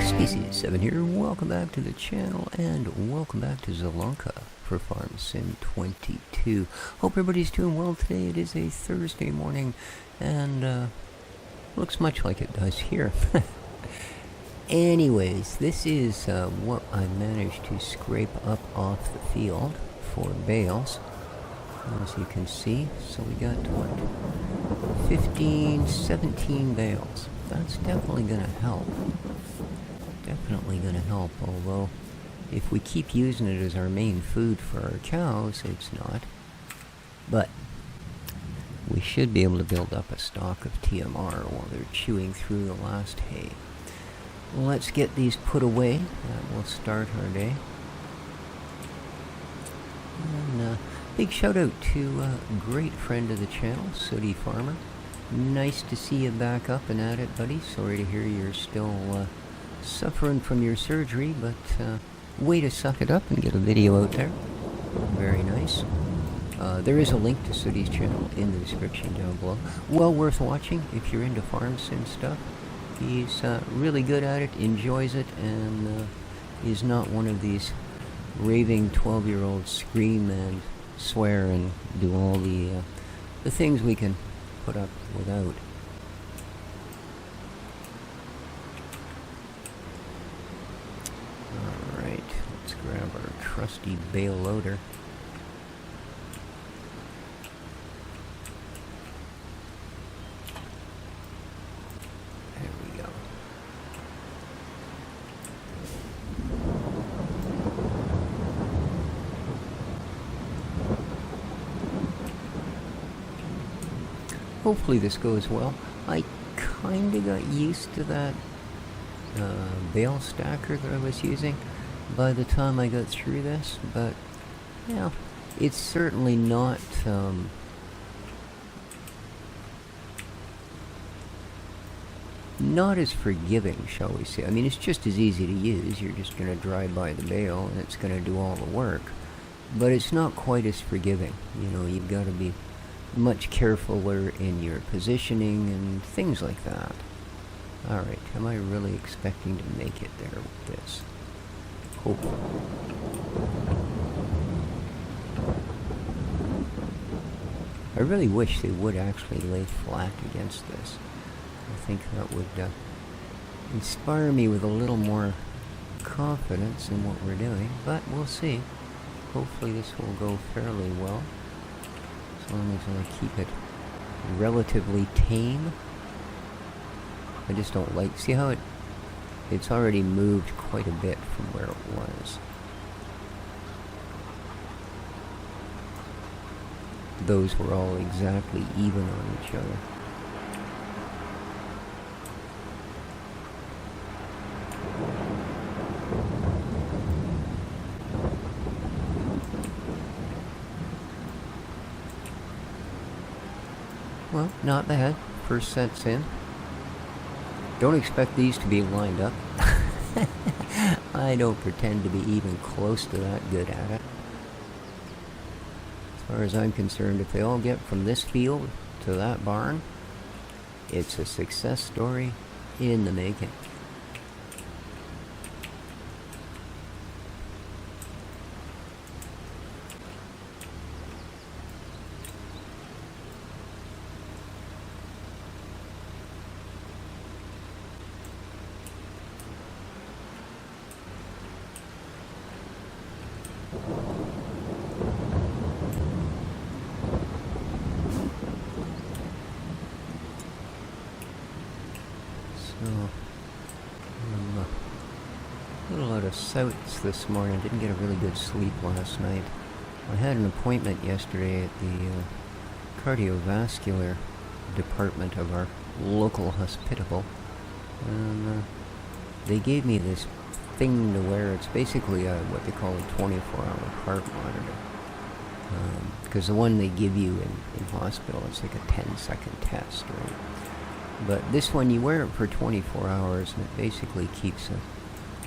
Species7 here, welcome back to the channel, and welcome back to Zielonka for Farm Sim 22. Hope everybody's doing well today. It is a Thursday morning, and looks much like it does here. Anyways, this is what I managed to scrape up off the field for bales, as you can see. So we got, what, 15, 17 bales. That's definitely going to help. Definitely going to help, although if we keep using it as our main food for our cows, it's not. But we should be able to build up a stock of TMR while they're chewing through the last hay. Let's get these put away. That will start our day. And big shout out to a great friend of the channel, Sooty Farmer. Nice to see you back up and at it, buddy. Sorry to hear you're still suffering from your surgery, but way to suck it up and get a video out there. Very nice. There is a link to Sooty's channel in the description down below. Well worth watching if you're into farm sim stuff. He's really good at it, enjoys it, and is not one of these raving 12-year-olds scream and swear and do all the things we can put up without. Alright, let's grab our trusty bale loader. There we go. Hopefully this goes well. I kinda got used to that bale stacker that I was using by the time I got through this, but yeah, it's certainly not not as forgiving, shall we say. I mean, it's just as easy to use. You're just going to drive by the bale and it's going to do all the work, but it's not quite as forgiving. You know, you've got to be much carefuler in your positioning and things like that. Alright, am I really expecting to make it there with this? Hopefully. I really wish they would actually lay flat against this. I think that would inspire me with a little more confidence in what we're doing, but we'll see. Hopefully this will go fairly well, as long as I keep it relatively tame. I just don't like, see how it's already moved quite a bit from where it was. Those were all exactly even on each other. Well, not bad. First set's in. Don't expect these to be lined up. I don't pretend to be even close to that good at it. As far as I'm concerned, if they all get from this field to that barn, it's a success story in the making. A little out of sights this morning. Didn't get a really good sleep last night. I had an appointment yesterday at the cardiovascular department of our local hospital, and they gave me this thing to wear. It's basically what they call a 24-hour heart monitor, because the one they give you in hospital, it's like a 10-second test, right? But this one, you wear it for 24 hours, and it basically keeps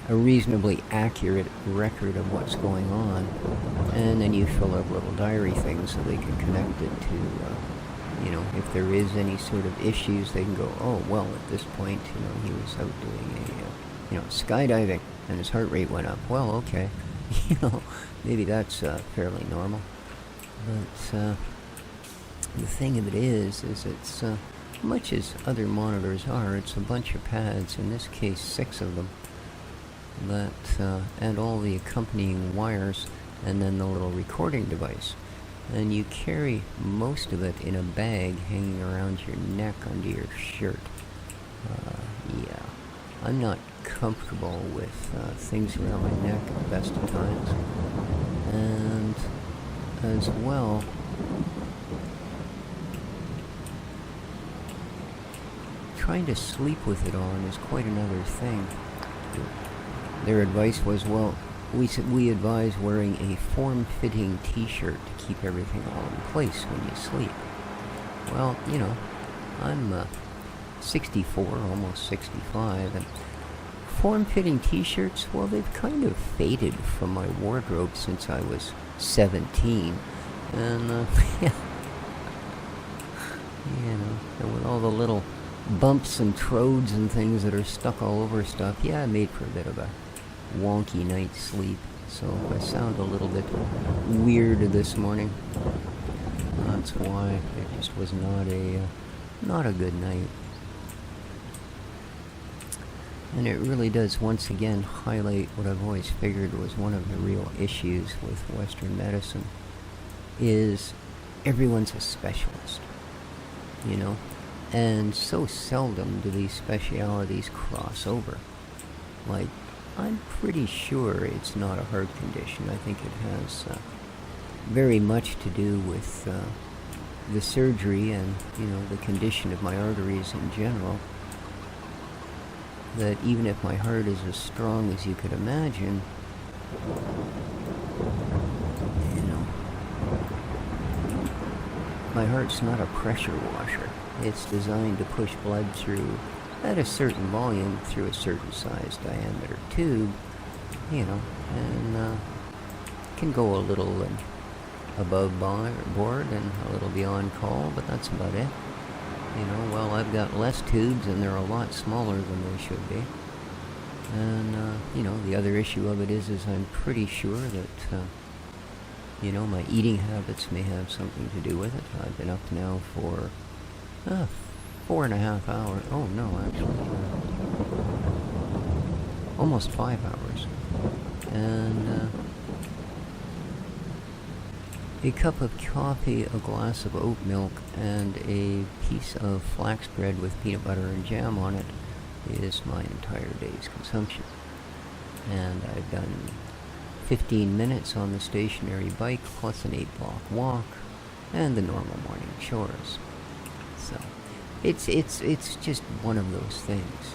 a reasonably accurate record of what's going on, and then you fill out little diary things so they can connect it to, you know, if there is any sort of issues, they can go, oh, well, at this point, you know, he was out doing skydiving, and his heart rate went up. Well, okay, maybe that's fairly normal. But the thing of it is it's much as other monitors are, it's a bunch of pads, in this case 6 of them, that and all the accompanying wires, and then the little recording device. And you carry most of it in a bag hanging around your neck under your shirt. Yeah, I'm not comfortable with things around my neck at the best of times. And as well, trying to sleep with it on is quite another thing. Their advice was, well, we advise wearing a form-fitting t-shirt to keep everything all in place when you sleep. Well, I'm 64, almost 65, and form-fitting t-shirts, well, they've kind of faded from my wardrobe since I was 17, and yeah, and with all the little bumps and trodes and things that are stuck all over stuff, yeah, I made for a bit of a wonky night's sleep, so I sound a little bit weird this morning. That's why it just was not a good night. And it really does once again highlight what I've always figured was one of the real issues with Western medicine, is everyone's a specialist, and so seldom do these specialities cross over. Like, I'm pretty sure it's not a heart condition. I think it has very much to do with the surgery and, the condition of my arteries in general. That even if my heart is as strong as you could imagine, my heart's not a pressure washer. It's designed to push blood through at a certain volume through a certain size diameter tube, and can go a little above board and a little beyond call, but that's about it. Well, I've got less tubes and they're a lot smaller than they should be. And, the other issue of it is I'm pretty sure that, my eating habits may have something to do with it. I've been up now for 4.5 hours. Oh, no, actually, almost 5 hours. And a cup of coffee, a glass of oat milk, and a piece of flax bread with peanut butter and jam on it is my entire day's consumption. And I've done 15 minutes on the stationary bike, plus an 8-block walk, and the normal morning chores. So, it's just one of those things,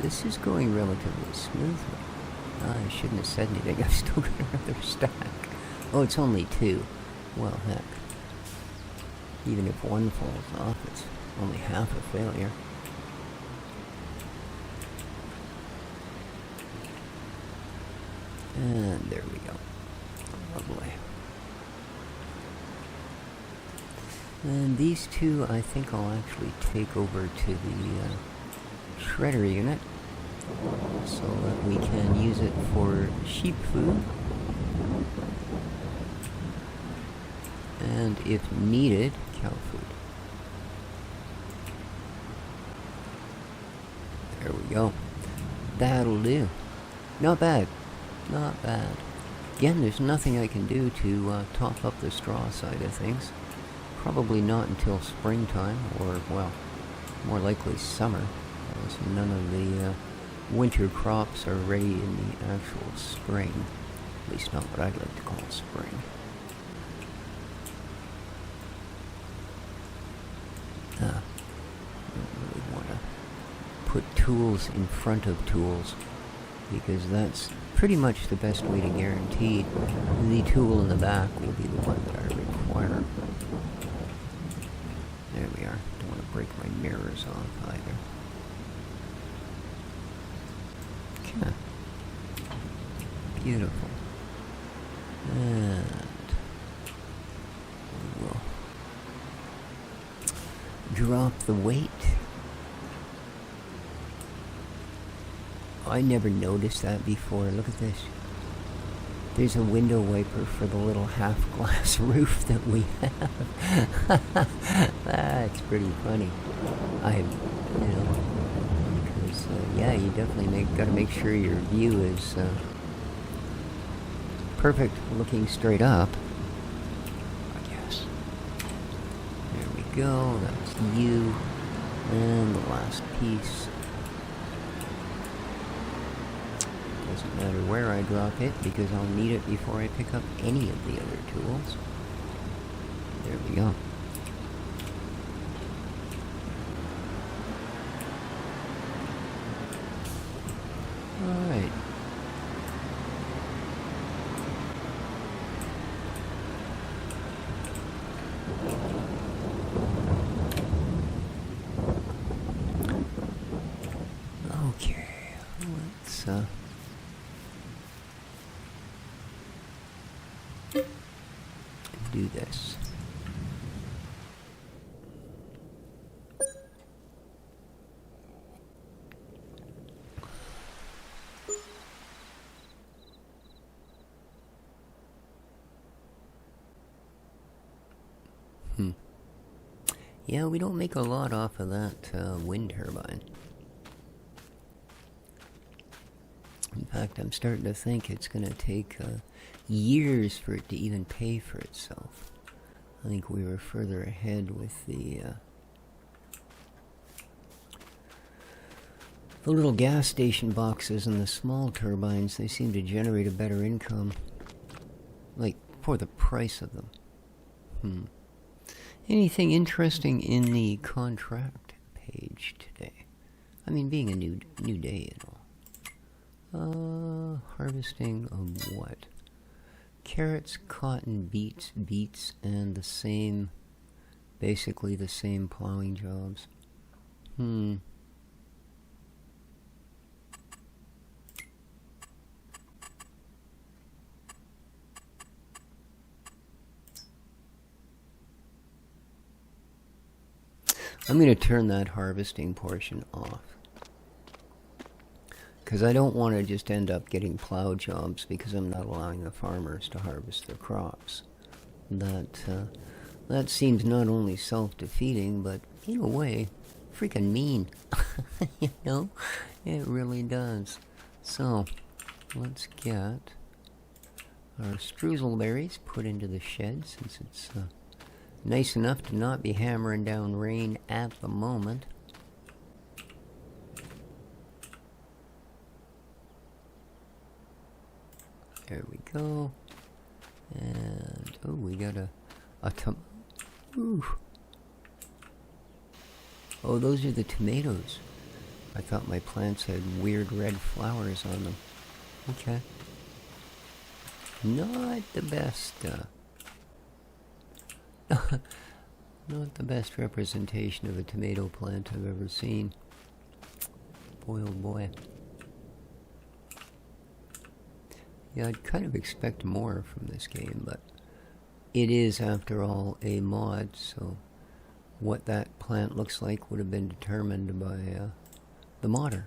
This is going relatively smoothly. I shouldn't have said anything. I've still got another stack. Oh, it's only 2. Well, heck. Even if one falls off, it's only half a failure. And there we go. Lovely. And these 2, I think I'll actually take over to the shredder unit, so that we can use it for sheep food, and if needed, cow food. There we go. That'll do. Not bad. Not bad. Again, there's nothing I can do to top up the straw side of things. Probably not until springtime, or, well, more likely summer, as none of the winter crops are ready in the actual spring. At least not what I'd like to call spring. I don't really want to put tools in front of tools, because that's pretty much the best way to guarantee the tool in the back will be the one that I require. There we are. Don't want to break my mirrors off either. Okay. Beautiful. And we'll drop the weight. I never noticed that before. Look at this. There's a window wiper for the little half-glass roof that we have. That's pretty funny. Because, yeah, you definitely gotta make sure your view is perfect looking straight up, I guess. There we go, that's you. And the last piece. Doesn't matter where I drop it, because I'll need it before I pick up any of the other tools. There we go. Alright. Okay, let's do this. Yeah, we don't make a lot off of that wind turbine. In fact, I'm starting to think it's going to take years for it to even pay for itself. I think we were further ahead with the little gas station boxes and the small turbines. They seem to generate a better income, like, for the price of them. Anything interesting in the contract page today? I mean, being a new day and all. Harvesting of what? Carrots, cotton, beets, and the same, basically the same plowing jobs. I'm going to turn that harvesting portion off, because I don't want to just end up getting plow jobs because I'm not allowing the farmers to harvest their crops. That seems not only self-defeating, but in a way, freaking mean. You know? It really does. So, let's get our streusel berries put into the shed, since it's nice enough to not be hammering down rain at the moment. There we go. And, oh, we got a ooh. Oh, those are the tomatoes. I thought my plants had weird red flowers on them. Okay. Not the best, not the best representation of a tomato plant I've ever seen. Boy, oh boy. Yeah, I'd kind of expect more from this game, but it is, after all, a mod, so what that plant looks like would have been determined by the modder,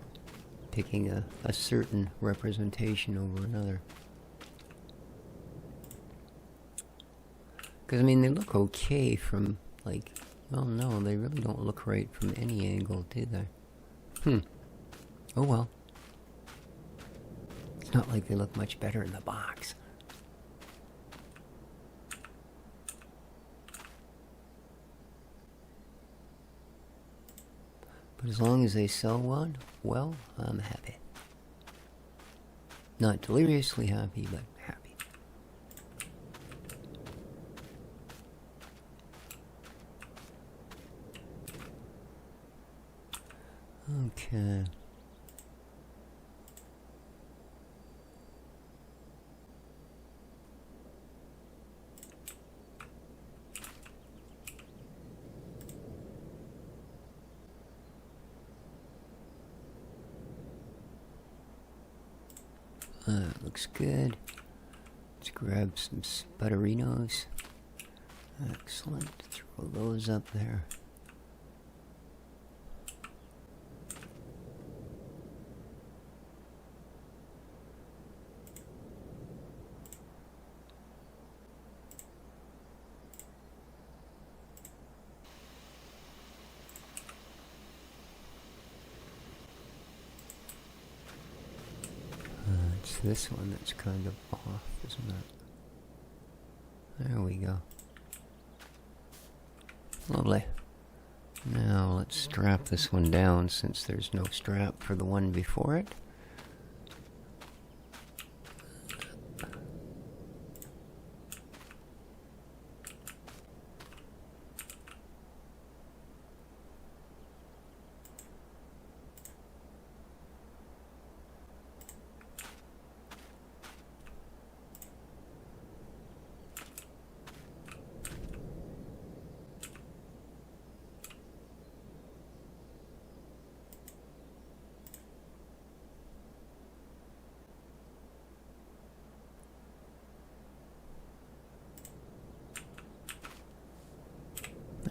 picking a certain representation over another. Because, I mean, they look okay from, like, well, no, they really don't look right from any angle, do they? Oh well. It's not like they look much better in the box. But as long as they sell one, well, I'm happy. Not deliriously happy, but happy. Okay. Looks good. Let's grab some spudderinos. Excellent. Throw those up there. It's this one that's kind of off, isn't it? There we go. Lovely. Now let's strap this one down since there's no strap for the one before it.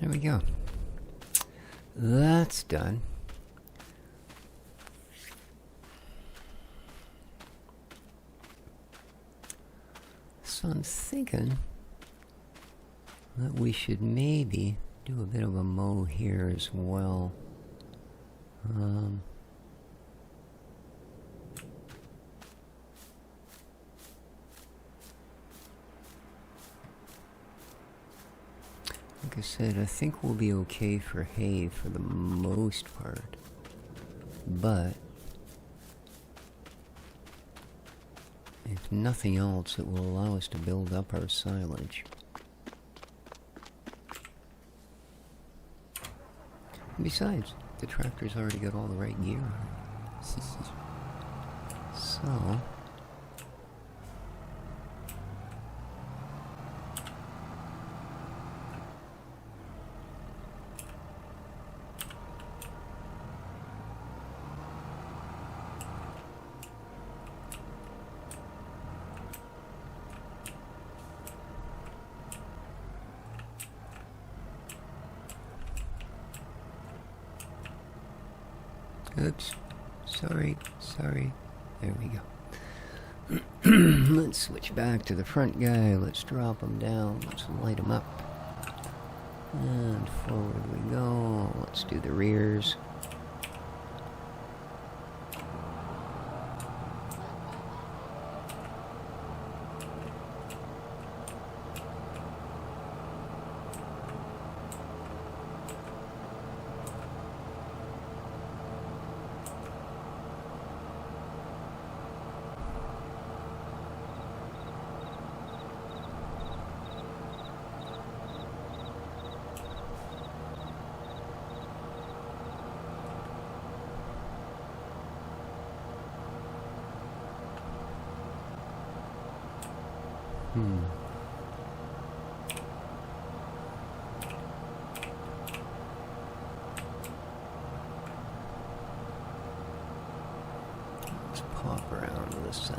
There we go. That's done. So I'm thinking that we should maybe do a bit of a mow here as well. Like I said, I think we'll be okay for hay for the most part, but if nothing else, it will allow us to build up our silage. And besides, the tractor's already got all the right gear on it. So oops. Sorry. There we go. Let's switch back to the front guy. Let's drop him down. Let's light him up. And forward we go. Let's do the rears. Let's pop around to the side.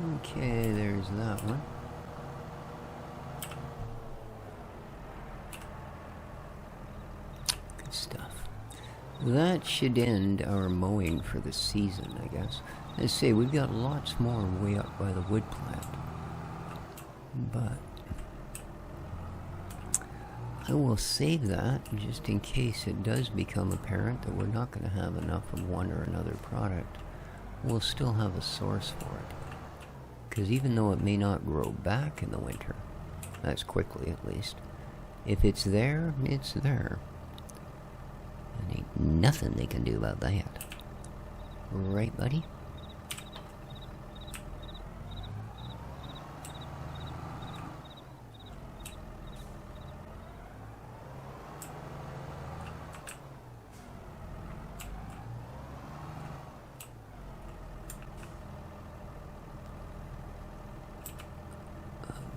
Okay, there's that one. Good stuff. That should end our mowing for the season, I guess. As I say, we've got lots more way up by the wood plant. But I will save that just in case it does become apparent that we're not going to have enough of one or another product. We'll still have a source for it. Because even though it may not grow back in the winter, as quickly at least, if it's there, it's there. And ain't nothing they can do about that. Right, buddy?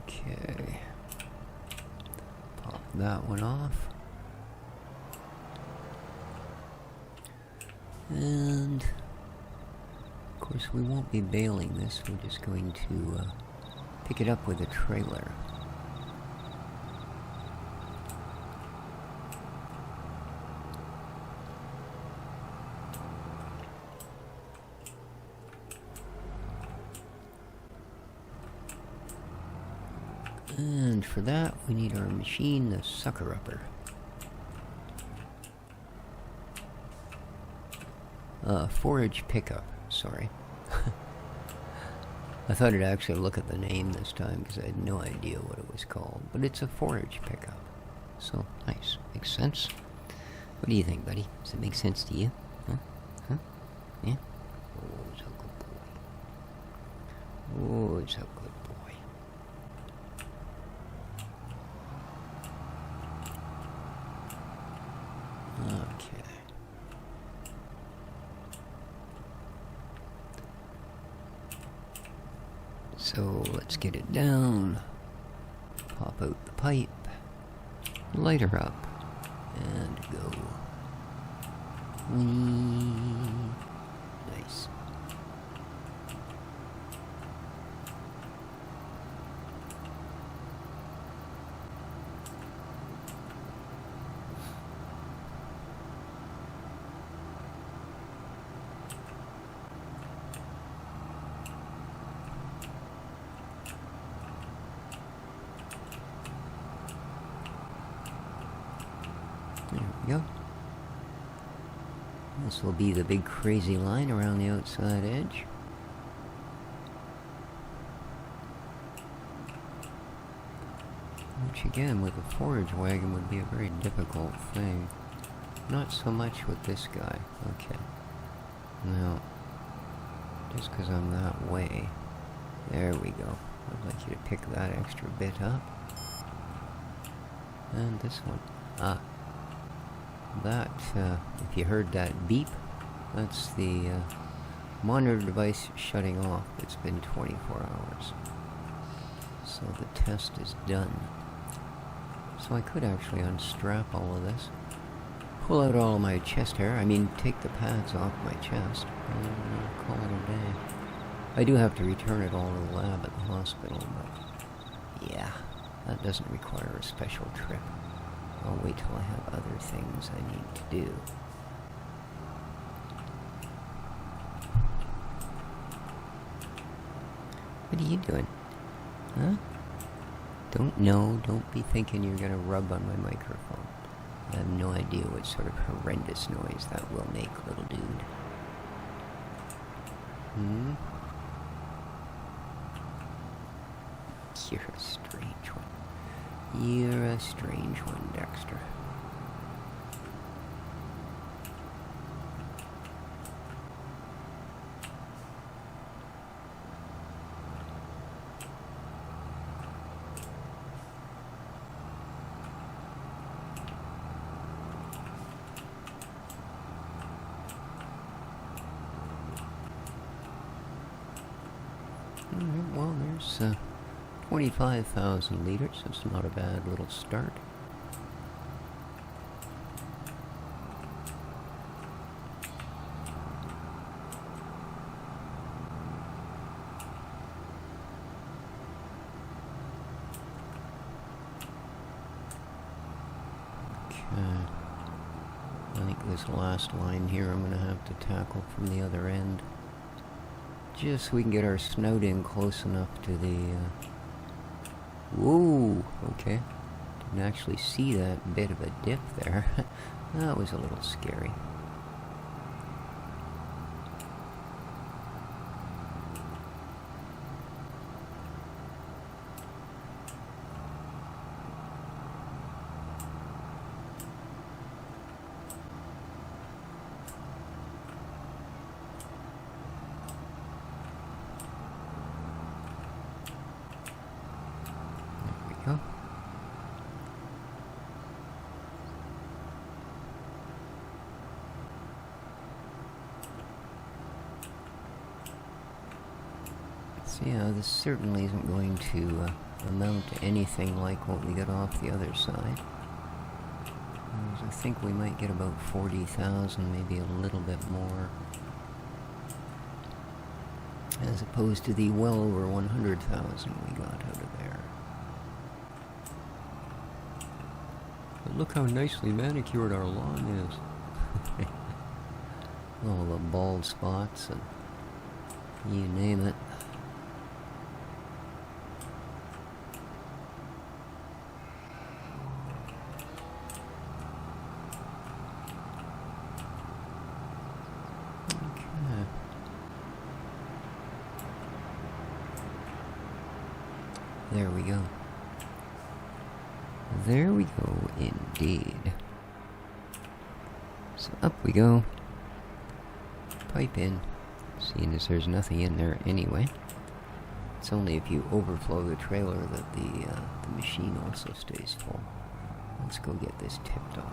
Okay. Pop that one off. And of course we won't be baling this, we're just going to pick it up with a trailer. And for that we need our machine, the sucker-upper. Forage pickup, sorry. I thought I'd actually look at the name this time because I had no idea what it was called. But it's a forage pickup. So, nice. Makes sense. What do you think, buddy? Does it make sense to you? Huh? Huh? Yeah? Oh, it's a good boy. Oh, it's a good boy. Okay. So let's get it down, pop out the pipe, light her up, and go. Whee. Nice. There we go. This will be the big crazy line around the outside edge. Which again, with a forage wagon would be a very difficult thing. Not so much with this guy. Okay. Now, just because I'm that way. There we go. I'd like you to pick that extra bit up. And this one. Ah. That, if you heard that beep, that's the monitor device shutting off. It's been 24 hours. So the test is done. So I could actually unstrap all of this, pull out all of my chest hair, take the pads off my chest, and call it a day. I do have to return it all to the lab at the hospital, but yeah, that doesn't require a special trip. I'll wait till I have other things I need to do. What are you doing? Huh? Don't be thinking you're gonna rub on my microphone. I have no idea what sort of horrendous noise that will make, little dude. Hmm? You're a strange one. You're a strange one, Dexter. Alright, well, there's 25,000 liters. That's not a bad little start. I think this last line here I'm gonna have to tackle from the other end. Just so we can get our snout in close enough to the... Whoa! Okay. Didn't actually see that bit of a dip there. That was a little scary. Huh? So yeah, this certainly isn't going to amount to anything like what we got off the other side. I think we might get about 40,000, maybe a little bit more, as opposed to the well over 100,000 we got out of there. But look how nicely manicured our lawn is. All the bald spots and you name it. Okay. There we go. There we go, indeed. So up we go. Pipe in, seeing as there's nothing in there anyway. It's only if you overflow the trailer that the machine also stays full. Let's go get this tipped off.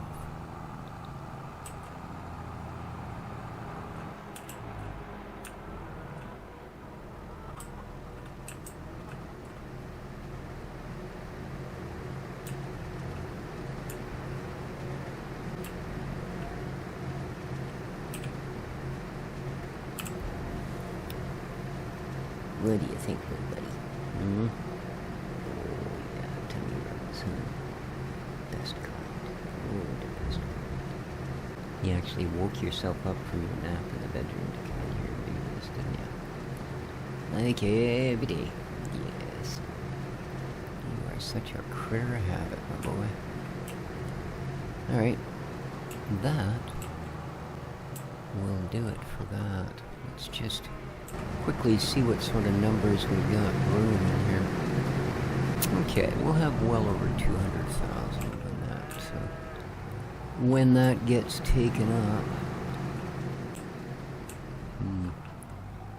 What do you think, little buddy? Hmm? Oh, yeah, tummy rubs, huh? Best kind. Oh, the best kind. You actually woke yourself up from your nap in the bedroom to come in here and do this, didn't you? Like every day. Yes. You are such a critter of habit, my boy. Alright. That will do it for that. Let's just quickly see what sort of numbers we've got brewing in here. Okay, we'll have well over 200,000 on that, so when that gets taken up,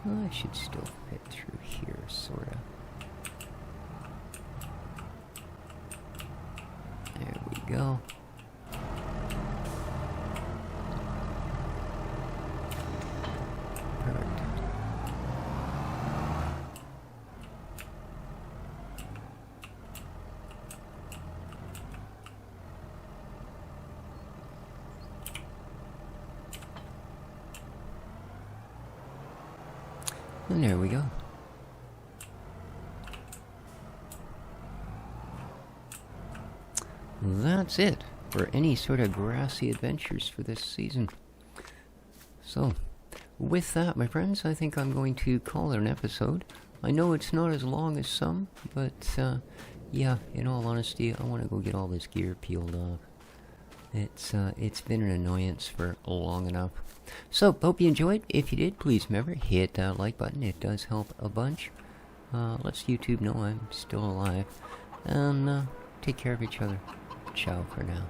well, I should still fit through here, sorta. There we go. And there we go. That's it for any sort of grassy adventures for this season. So, with that, my friends, I think I'm going to call it an episode. I know it's not as long as some, but yeah, in all honesty, I want to go get all this gear peeled off. It's been an annoyance for long enough. So, hope you enjoyed. If you did, please remember, hit that like button. It does help a bunch. Let's YouTube know I'm still alive. And take care of each other. Ciao for now.